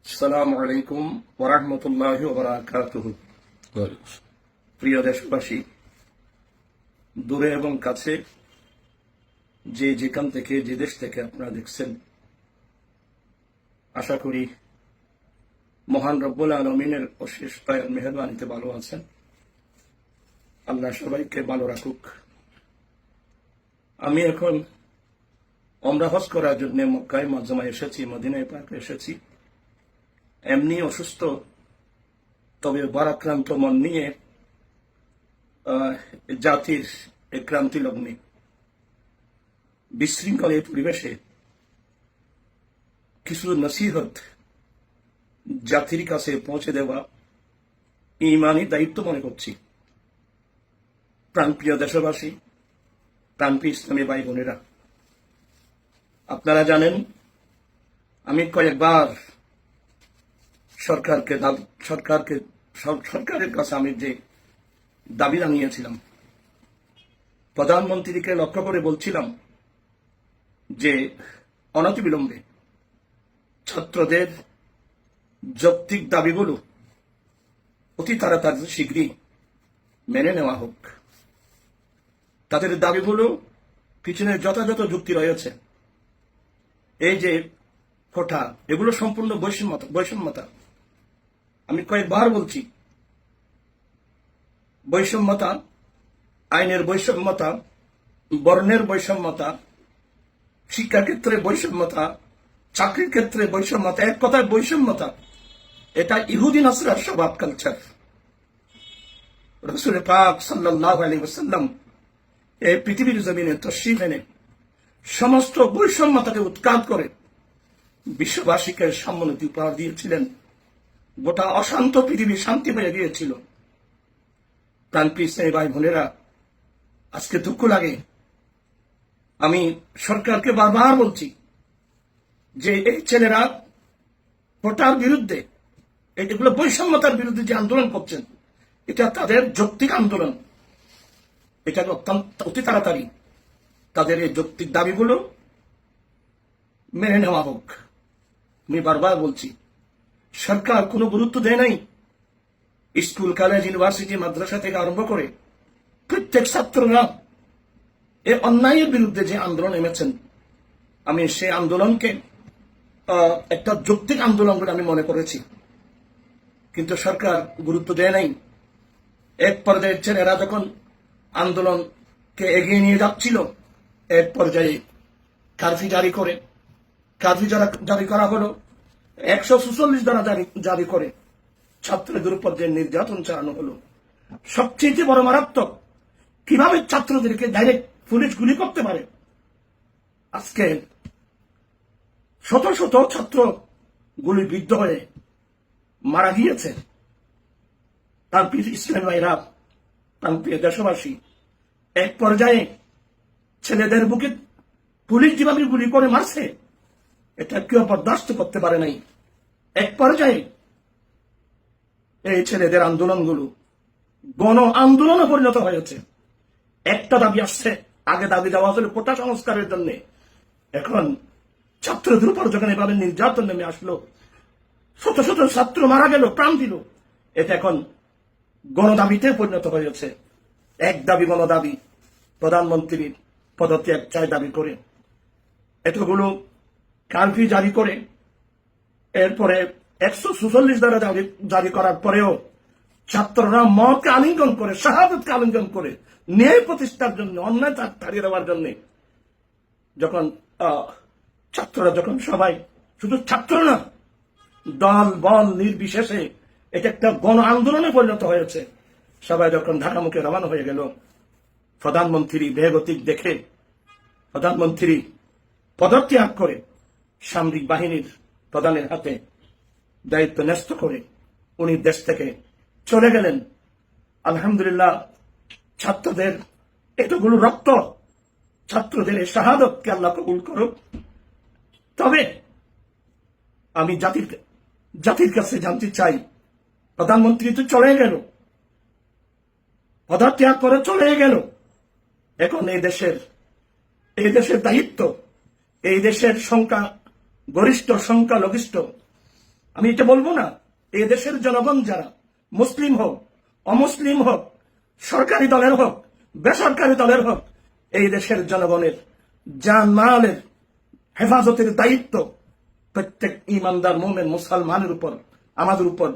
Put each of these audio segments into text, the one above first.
আসসালামু আলাইকুম ওয়া রাহমাতুল্লাহি ওয়া বারাকাতুহু। প্রিয় দেশবাসী, দূরে এবং কাছে, যে যেখান থেকে, যে দেশ থেকে আপনারা দেখছেন, আশা করি মহান রব্বুল আলামিনের অশেষ দয়ার মেহেরবানিতে ভালো আছেন। আল্লাহ সবাইকে ভালো রাখুক। আমি এখন ওমরা হজ করার জন্য মক্কায় মুআজ্জামায় এসেছি, মদিনায় পাকে এসেছি। এমনি অসুস্থ, তবে ভারাক্রান্ত মন নিয়ে জাতির এই ক্রান্তি লগ্নে বিশৃঙ্খল এই পরিবেশে কিছু নসিহত জাতির কাছে পৌঁছে দেওয়া ইমানি দায়িত্ব মনে করছি। প্রাণপ্রিয় দেশবাসী, প্রাণপ্রিয় ইসলামী ভাই বোনেরা, আপনারা জানেন আমি কয়েকবার সরকারের কাছে আমি যে দাবি জানিয়েছিলাম, প্রধানমন্ত্রীকে লক্ষ্য করে বলছিলাম যে অনতিবিলম্বে ছাত্রদের যৌক্তিক দাবিগুলো অতি তাড়াতাড়ি শীঘ্রই মেনে নেওয়া হোক। তাদের দাবিগুলো পিছনে যথাযথ যুক্তি রয়েছে। এই যে কোঠা, এগুলো সম্পূর্ণ বৈষম্যতা। আমি কয়েকবার বলছি, বৈষম্যতা, আইনের বৈষম্যতা, বর্ণের বৈষম্যতা, শিক্ষাক্ষেত্রে বৈষম্যতা, চাকরির ক্ষেত্রে বৈষম্যতা, এক কথায় বৈষম্যতা। এটা ইহুদি নাসরার স্বভাব, কালচার। রাসূল পাক সাল্লাল্লাহু আলাইহি ওয়াসাল্লাম এই পৃথিবীর জমিনে তশরিফ এনে সমস্ত বৈষম্যতাকে উৎখাত করে বিশ্ববাসীকে সম্মানিত উপহার দিয়েছিলেন। গোটা অশান্ত পৃথিবী শান্তি হয়ে গিয়েছিল। প্রাণপ্রিয় ইসলামী ভাই বোনেরা, আজকে দুঃখ লাগে। আমি সরকারকে বারবার বলছি যে এই ছেলেরা কোটার বিরুদ্ধে, এগুলো বৈষম্যতার বিরুদ্ধে যে আন্দোলন করছেন, এটা তাদের যৌক্তিক আন্দোলন। এটা অতি তাড়াতাড়ি তাদের এই যৌক্তিক দাবিগুলো মেনে নেওয়া হোক। আমি বারবার বলছি, সরকার কোনো গুরুত্ব দেয় নাই। স্কুল, কলেজ, ইউনিভার্সিটি, মাদ্রাসা থেকে আরম্ভ করে প্রত্যেক ছাত্ররা এই অন্যায়ের বিরুদ্ধে যে আন্দোলন নেমেছেন, আমি সেই আন্দোলনকে একটা যৌক্তিক আন্দোলন বলে আমি মনে করেছি। কিন্তু সরকার গুরুত্ব দেয় নাই। এক পর্যায়ে ছেলেরা যখন আন্দোলনকে এগিয়ে নিয়ে যাচ্ছিল, এক পর্যায়ে কারফিউ জারি করে, কারফিউ জারি করা হলো, 146 ধারা জারি করে ছাত্রদের উপর যে নির্যাতন চালানো হলো, সবচেয়ে বড় মারাত্মক, কিভাবে ছাত্রদেরকে ডাইরেক্ট পুলিশ গুলি করতে পারে। আজকে শত শত ছাত্র গুলিবিদ্ধ হয়ে মারা গিয়েছে। তার ইসলামী ভাইরা, প্রিয় দেশবাসী, এক পর্যায়ে ছেলেদের বুকে পুলিশ যেভাবে গুলি করে মারছে, এটা কেউ বরদাস্ত করতে পারে নাই। এক পর্যায়ে এই ছেলেদের আন্দোলনগুলো গণ আন্দোলনে পরিণত হয়েছে। একটা দাবি আসছে, আগে দাবি দেওয়া হয়েছিল কোটা সংস্কারের জন্য, এখন ছাত্রদের উপর যখন এভাবে নির্যাতন নেমে আসলো, শত শত ছাত্র মারা গেল, প্রাণ দিল, এটা এখন গণদাবিতে পরিণত হয়েছে। এক দাবি গণদাবি, প্রধানমন্ত্রীর পদত্যাগ চাই দাবি করে, এতগুলো কারফিউ জারি করে, এরপরে 146 ধারা জারি করার পরেও ছাত্ররা মতকে আলিঙ্গন করে, শাহাদাতকে আলিঙ্গন করে, ন্যায় প্রতিষ্ঠার জন্য, অন্যায় তাড়িয়ে দেওয়ার জন্য, যখন ছাত্ররা, যখন সবাই, শুধু ছাত্র না, দল বল নির্বিশেষে এটা একটা গণ আন্দোলনে পরিণত হয়েছে। সবাই যখন ঢাকামুখে রওনা হয়ে গেল, প্রধানমন্ত্রী বেগতিক দেখে প্রধানমন্ত্রী পদত্যাগ করে সামরিক বাহিনীর প্রধানের হাতে দায়িত্ব ন্যস্ত করে উনি দেশ থেকে চলে গেলেন। আলহামদুলিল্লাহ, ছাত্রদের এতগুলো রক্ত, ছাত্রদের এই শাহাদতকে আল্লাহ কবুল করুক। তবে আমি জাতির কাছে জানতে চাই, প্রধানমন্ত্রী তো চলে গেল, পদত্যাগ করে চলে গেল, এখন এই দেশের দায়িত্ব, এই দেশের সংখ্যা গরিষ্ঠ, সংখ্যালঘিষ্ঠ আমি এটা বলবো না, এই দেশের জনগণ যারা মুসলিম হোক অমুসলিম হোক, সরকারি দলের হোক বেসরকারি দলের হোক, এই দেশের জনগণের জানমালের হেফাজতের দায়িত্ব প্রত্যেক ইমানদার মোমেন মুসলমানের উপর, আমাদের উপর।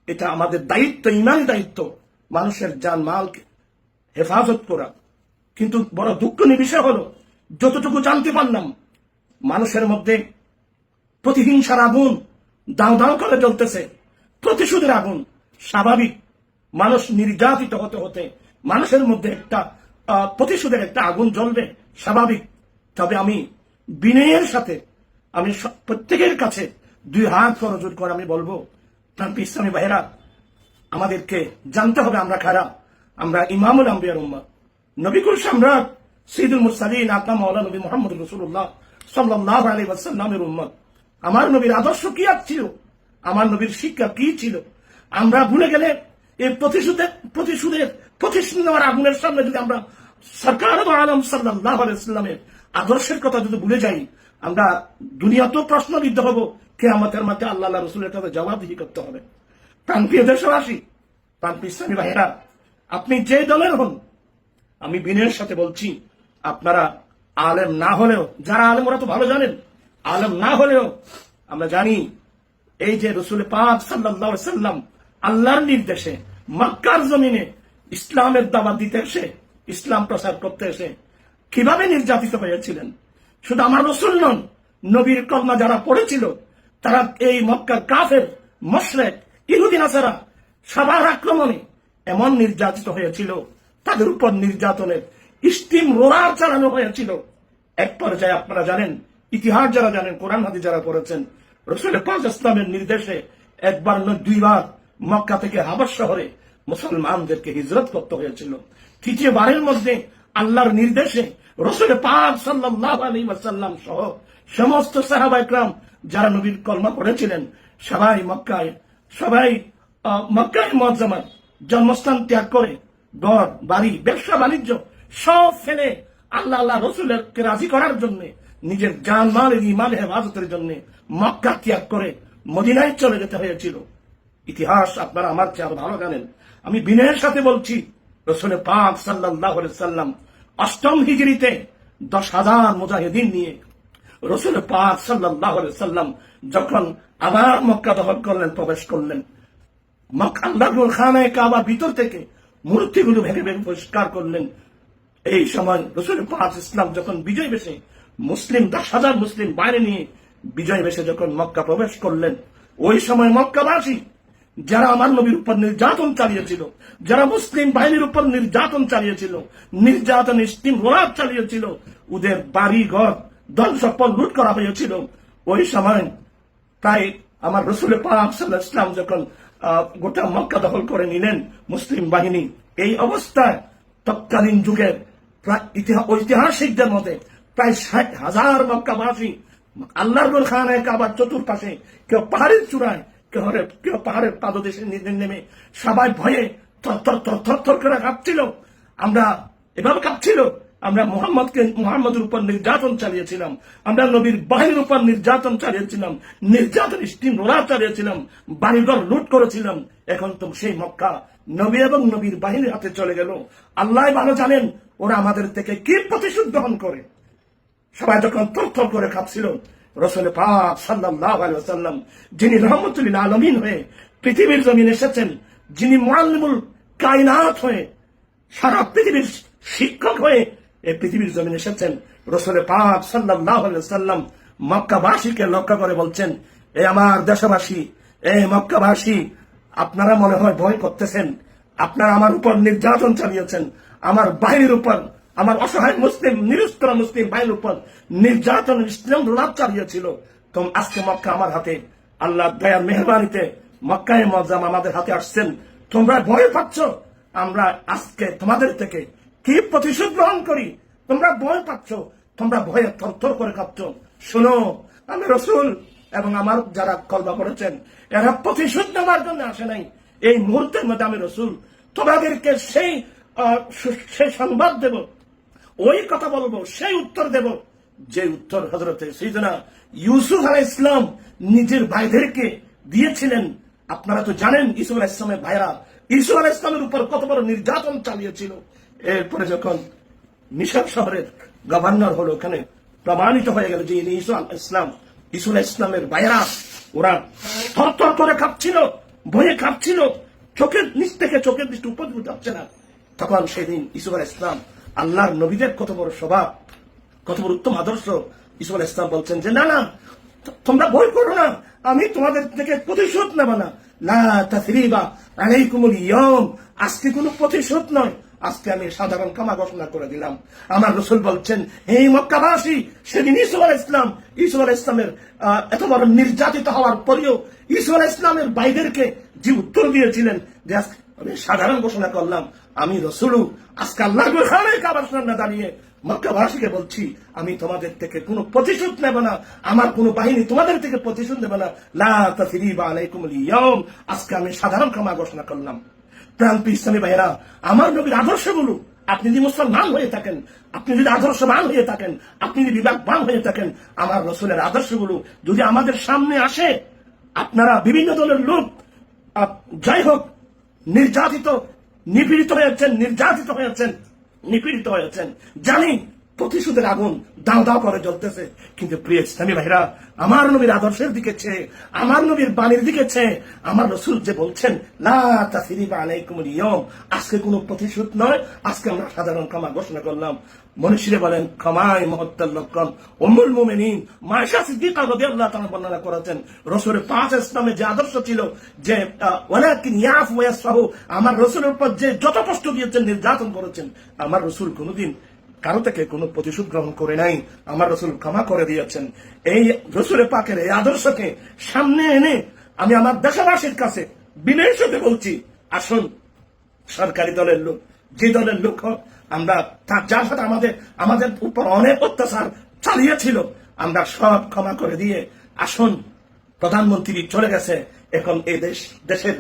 এটা আমাদের দায়িত্ব, ইমানি দায়িত্ব, মানুষের জানমালকে হেফাজত করা। কিন্তু বড় দুঃখনীয় বিষয় হলো, যতটুকু জানতে পারলাম, মানুষের মধ্যে প্রতিহিংসার আগুন দাও দাও করে জ্বলতেছে, প্রতিশোধের আগুন। স্বাভাবিক, মানুষ নির্যাতিত হতে হতে মানুষের মধ্যে একটা প্রতিশোধের একটা আগুন জ্বলবে, স্বাভাবিক। তবে আমি বিনয়ের সাথে আমি প্রত্যেকের কাছে দুই হাত করজোড় করে আমি বলবো, ইসলামী ভাইয়েরা, আমাদেরকে জানতে হবে আমরা কারা। আমরা ইমামুল আম্বিয়ার উম্মত, নবিকুল সম্রাট সৈয়দুল মুরসালিন আতা মাওলানা নবী মুহাম্মদ রাসূলুল্লাহ সাল্লাল্লাহু আলাইহি ওয়াসাল্লামের উম্মত। আমার নবীর আদর্শ কি ছিল, আমার নবীর শিক্ষা কি ছিল, আমরা ভুলে গেলে এই প্রতিশোধ নেওয়ার আগুনের সামনে যদি আমরা সরকার আলম সাল্লাল্লাহু আলাইহি ওয়াসাল্লামের আদর্শের কথা যদি ভুলে যাই, আমরা দুনিয়াতেও প্রশ্নবিদ্ধ হব, কিয়ামতের মাঠে আল্লাহ রাসূলের কাছে জবাবদিহি করতে হবে। প্রাণপ্রিয় দেশবাসী, প্রাণপ্রিয় ইসলামী ভাইয়েরা, আপনি যে দলের হন, আমি বিনয়ের সাথে বলছি, আপনারা আলেম না হলেও, যারা আলেম ওরা তো ভালো জানেন, আলেম না হলেও আমরা জানি এই যে রাসূল পাক সাল্লাল্লাহু আলাইহি ওয়াসাল্লাম আল্লাহর নির্দেশে মক্কার জমিনে ইসলামের দাওয়াত দিতে এসে, ইসলাম প্রচার করতে এসে কিভাবে নির্যাতিত হয়েছিলেন। শুধু আমার রাসূল নন, নবীর কলমা যারা পড়েছিল তারা এই মক্কার কাফের, মুশরিক, ইহুদি নাসারা সবার আক্রমণে এমন নির্যাতিত হয়েছিল, তাদের উপর নির্যাতনের স্টিম রোলার চালানো হয়েছিল। এক পর্যায়ে আপনারা জানেন, ইতিহাস যারা জানেন, কোরআন হাদিস যারা পড়েছেন, রাসূল পাক ইসলামের নির্দেশে একবার নয় দুইবার মক্কা থেকে হাবশ শহরে মুসলমানদেরকে হিজরত করতে হয়েছিল। তৃতীয়বারের মধ্যে আল্লাহর নির্দেশে রাসূল পাক সাল্লাল্লাহু আলাইহি ওয়াসাল্লাম সহ সমস্ত সাহাবা ইকরাম যারা নবীর কলমা পড়েছিলেন, সবাই মক্কায় মুআজ্জামা জন্মস্থান ত্যাগ করে ঘর বাড়ি ব্যবসা বাণিজ্য সব ফেলে আল্লাহ রাসূলকে রাজি করার জন্য, নিজের জানমাল ঈমান হেফাজতের জন্য মক্কা ত্যাগ করে মদিনায় চলে যেতে হয়েছিল। ইতিহাস আপনারা আমার চেয়ে আরো ভালো জানেন। আমি বিনয়ের সাথে বলছি, রাসূল পাক সাল্লাল্লাহু আলাইহি ওয়াসাল্লাম অষ্টম হিজরিতে 10,000 মুজাহিদিন নিয়ে রাসূল পাক সাল্লাল্লাহু আলাইহি ওয়াসাল্লাম যখন আবার মক্কা দখল করলেন, প্রবেশ করলেন, আল্লাহর খানায়ে কাবার ভিতর থেকে মূর্তিগুলো ভেঙে ভেঙে পরিষ্কার করলেন। এই সময় রাসূল পাক ইসলাম যখন বিজয় বেশে মুসলিম 10,000 মুসলিম বাইরে নিয়ে বিজয় বেশে যখন মক্কা প্রবেশ করলেন, ওই সময় মক্কাবাসী যারা আমার নবীর উপর নির্যাতন চালিয়েছিল, যারা মুসলিম বাহিনীর উপর নির্যাতন চালিয়েছিল, নির্যাতন স্টিম রোলার চালিয়েছিল, ওদের বাড়ি ঘর ধন সম্পদ লুট করা হয়েছিল। ওই সময় তাই আমার রাসূল পাক সাল্লাল্লাহু আলাইহি ওয়াসাল্লাম যখন গোটা মক্কা দখল করে নিলেন মুসলিম বাহিনী, এই অবস্থায় তৎকালীন যুগের ঐতিহাসিকদের মতে প্রায় 60,000 মক্কাবাসী আল্লাহর খানায়ে কাবার চতুর্পাশে, কেউ পাহাড়ের চূড়ায়, কেউ পাহাড়ের পাদদেশে নেমে সবাই ভয়ে থর করে কাঁপছিল। আমরা এভাবে কাঁপছিল, আমরা মুহাম্মদের উপর নির্যাতন চালিয়েছিলাম, আমরা নবীর বাহিনীর উপর নির্যাতন চালিয়েছিলাম, নির্যাতন স্টিম রোলার চালিয়েছিলাম, বাড়িঘর লুট করেছিলাম। এখন তো সেই মক্কা নবী এবং নবীর বাহিনীর হাতে চলে গেল। আল্লাহ ভালো জানেন ওরা আমাদের থেকে কি প্রতিশোধ গ্রহণ করে। সবাই যখন থর করে কাঁপছিল, রাসূল পাক সাল্লাল্লাহু আলাইহি ওয়াসাল্লাম যিনি রহমতুল লিল আলামিন হয়ে পৃথিবীর জমিনে এসেছেন, যিনি মুআল্লিমুল কায়নাত হয়ে সারা পৃথিবীর শিক্ষক হয়ে এই পৃথিবীর জমিনে এসেছেন, রাসূল পাক সাল্লাল্লাহু আলাইহি ওয়াসাল্লাম মক্কাবাসীকে লক্ষ্য করে বলছেন, এ আমার দেশবাসী, এ মক্কাবাসী, আপনারা মনে হয় ভয় করতেছেন, আপনারা আমার উপর নির্যাতন চালিয়েছেন, আমার বাহিনীর উপর, আমার অসহায় মুসলিম নিরস্ত্র মুসলিম বাহিনীর উপর নির্যাতন ইসলাম লাভ চালিয়েছিল। তোম আজকে মক্কা আমার হাতে, আল্লাহ দয়ার মেহরবানিতে মক্কায়ে মুআজ্জামা আমাদের হাতে আসছেন, তোমরা ভয় পাচ্ছ, আমরা আজকে তোমাদের থেকে কি প্রতিশোধ গ্রহণ করি। তোমরা ভয় পাচ্ছ, তোমরা ভয়ে থরথর করে কাঁপছ। শোনো, আমি রাসূল এবং আমার যারা কলমা পড়েছেন, এরা প্রতিশোধ নেওয়ার জন্য আসে নাই। এই মুহূর্তের মধ্যে আমি রাসূল তোমাদেরকে সেই সংবাদ দেব, ওই কথা বলবো, সেই উত্তর দেব যে উত্তর হযরতে সাইয়েদনা ইউসুফ আলাইহিস সালাম নিজের ভাইদেরকে দিয়েছিলেন। আপনারা তো জানেন ঈসা আলাইহিস সালামের ভাইরা ঈসা আলাইহিস সালামের উপর কত বড় নির্যাতন চালিয়েছিল। এরপরে যখন মিশর শহরের গভর্নর হলো, ওখানে প্রমাণিত হয়ে গেল যে ঈসা আলাইহিস ইসলামের ভাইরা ওরা থরথর করে কাঁপছিল, ভয়ে কাঁপছিল, চোখের নিচ থেকে চোখের দৃষ্টি উপর যাচ্ছে না। তখন সেদিন ঈসা আলাইহিস সালাম, আল্লাহর নবীদের কত বড় স্বভাব, কত বড় উত্তম আদর্শ। ঈসা আলাইহিস সালাম বলছেন যে না না, তোমরা ভয় করো না, আমি তোমাদের থেকে প্রতিশোধ নেব না। লা তাসরিবা আলাইকুমুল ইয়াউম, আজকে কোনো প্রতিশোধ নয়, আজকে আমি সাধারণ ক্ষমা ঘোষণা করে দিলাম। আমার রাসূল বলছেন, হে মক্কাবাসী, সেদিন ঈসা আলাইহিস ইসলামের এত বড় নির্যাতিত হওয়ার পরেও ঈসা আলাইহিস ইসলামের ভাইদেরকে যে উত্তর দিয়েছিলেন যে আমি সাধারণ ঘোষণা করলাম, আমি রাসূল আজকে আল্লাহর কাবার সামনে দাঁড়িয়ে মক্কাবাসীকে বলছি, আমি তোমাদের থেকে কোনো প্রতিশোধ নেব না, আমার কোনো বাহিনী তোমাদের থেকে প্রতিশোধ নেব না। লা তাসরিবা আলাইকুমুল ইয়াউম, আজকে আমি সাধারণ ক্ষমা ঘোষণা করলাম। প্রান্তীয় ইসলামী ভাইয়েরা, আমার নবীর আদর্শগুলো আপনি যদি মুসলমান হয়ে থাকেন, আপনি যদি আদর্শবান হয়ে থাকেন, আপনি যদি বিবেকবান হয়ে থাকেন, আমার রাসূলের আদর্শগুলো যদি আমাদের সামনে আসে, আপনারা বিভিন্ন দলের লোক যাই হোক নির্যাতিত নিপীড়িত হয়েছেন, জানি প্রতিশোধের আগুন দাও দাও করে জ্বলতেছে। কিন্তু প্রিয় ইসলামী ভাইরা, আমার নবীর আদর্শের দিকে চেয়ে, আমার নবীর বাণীর দিকে চেয়ে আমার রাসূল যে বলছেন লা তাসরিবা আলাইকুমুল ইয়াউম, আজকে কোনো প্রতিশোধ নয়, আজকে আমরা সাধারণ ক্ষমা ঘোষণা করলাম। মনীষীরা বলেন ক্ষমাই মহত্বের লক্ষণ। উম্মুল মুমিনিন মা আয়েশা সিদ্দিকা রাদিয়াল্লাহু তাআলা বর্ণনা করেছেন, রাসূলের পাঁচ ইসলামে যে আদর্শ ছিল যে ওয়ালাকিন ইয়াফু ওয়া ইয়াসফাহু, আমার রাসূলের উপর যে যত কষ্ট দিয়েছেন, নির্যাতন করেছেন, আমার রাসূল কোনোদিন কারো থেকে কোনো প্রতিশোধ গ্রহণ করে নাই, আমার রাসূল ক্ষমা করে দিয়েছেন। এই রাসূলের পাকের এই আদর্শকে সামনে এনে আমি আমার দেশবাসীর কাছে বিনয়ের সাথে বলছি, আসুন সরকারি দলের লোক, যে দলের লোক হোক, আমরা যার সাথে আমাদের উপর অনেক অত্যাচার চালিয়েছিল, আমরা সব ক্ষমা করে দিয়ে আসুন, প্রধানমন্ত্রী চলে গেছে, এখন এই দেশের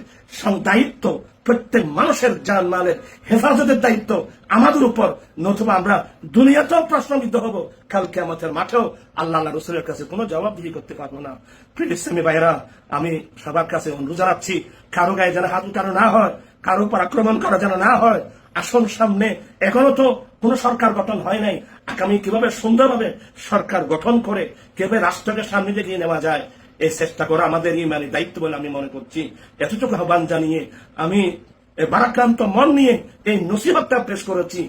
দায়িত্ব প্রত্যেক মানুষের জানমালের হেফাজতের দায়িত্ব আমাদের উপর, নতুবা আমরা দুনিয়াতেও প্রশ্নবিদ্ধ হব, কালকে আমাদের মাঠেও আল্লাহ রাসূলের কাছে কোনো জবাবদিহি করতে পারবো না। প্রিয় ইসলামী ভাইয়েরা, আমি সবার কাছে অনুরোধ জানাচ্ছি, কারো গায়ে যেন হাত উঠানো না হয়, কারো উপর আক্রমণ করা যেন না হয়। আসুন সামনে, এখনো তো কোন সরকার গঠন হয় নাই, আগামী কিভাবে সুন্দরভাবে সরকার গঠন করে কিভাবে রাষ্ট্রকে সামনে এগিয়ে নেওয়া যায়, এই চেষ্টা করা আমাদের ইমানি দায়িত্ব বলে আমি মনে করছি। এতটুকু আহ্বান জানিয়ে আমি ভারাক্রান্ত মন নিয়ে এই নসিহতটা পেশ করেছি।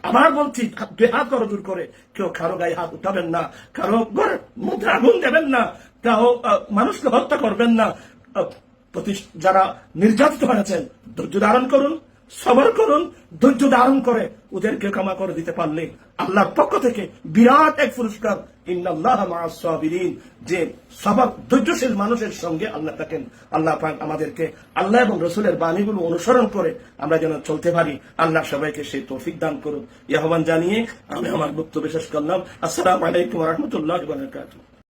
আবার বলছি, দুই হাত করজোর করে কেউ কারো গায়ে হাত উঠাবেন না, কারো ঘরের মধ্যে আগুন দেবেন না, কারো মানুষকে হত্যা করবেন না। যারা নির্যাতিত হয়েছেন ধৈর্য ধারণ করুন, সবর করুন, ধৈর্য ধারণ করে ওদেরকে ক্ষমা করে দিতে পারলে আল্লাহর পক্ষ থেকে বিরাট এক পুরস্কার, ইন্নাল্লাহা মাআস সাবিরিন, যে সবর ধৈর্যশীল মানুষের সঙ্গে আল্লাহ থাকেন। আল্লাহ পাক আমাদেরকে আল্লাহ এবং রাসূলের বাণীগুলো অনুসরণ করে আমরা যেন চলতে পারি, আল্লাহ সবাইকে সেই তৌফিক দান করুন। এই আহ্বান জানিয়ে আমি আমার বক্তব্য শেষ করলাম। আসসালামু আলাইকুম ওয়া রাহমাতুল্লাহি ওয়া বারাকাতুহু।